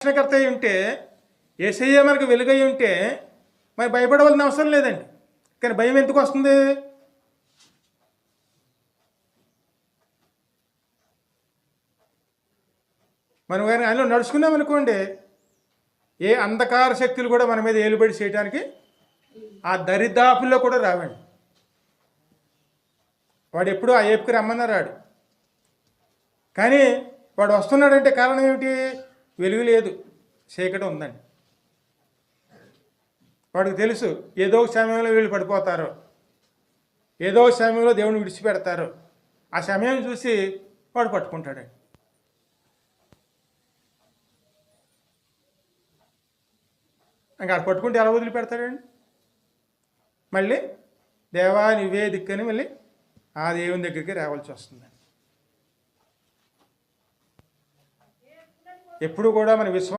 రక్షణకర్త అయి ఉంటే, యేసయ్య మనకు వెలుగై ఉంటే మరి భయపడవలసిన అవసరం లేదండి. కానీ భయం ఎందుకు వస్తుంది? మనం కానీ ఆయనలో నడుచుకున్నాం అనుకోండి, ఏ అంధకార శక్తులు కూడా మన మీద ఏలుబడి చేయడానికి ఆ దరిదాపుల్లో కూడా రావండి. వాడు ఎప్పుడూ ఆ ఏపుకి రమ్మన్నారాడు, కానీ వాడు వస్తున్నాడంటే కారణం ఏమిటి? వెలుగు లేదు, చీకటి ఉందండి. వాడికి తెలుసు ఏదో సమయంలో వీళ్ళు పడిపోతారు, ఏదో సమయంలో దేవుని విడిచిపెడతారు. ఆ సమయం చూసి వాడు పట్టుకుంటాడండి. ఇంకా పట్టుకుంటే ఎలా వదిలిపెడతాడండి? మళ్ళీ దేవా నువ్వే దిక్కని మళ్ళీ ఆ దేవుని దగ్గరికి రావాల్సి వస్తుంది. ఎప్పుడు కూడా మన విశ్వాసం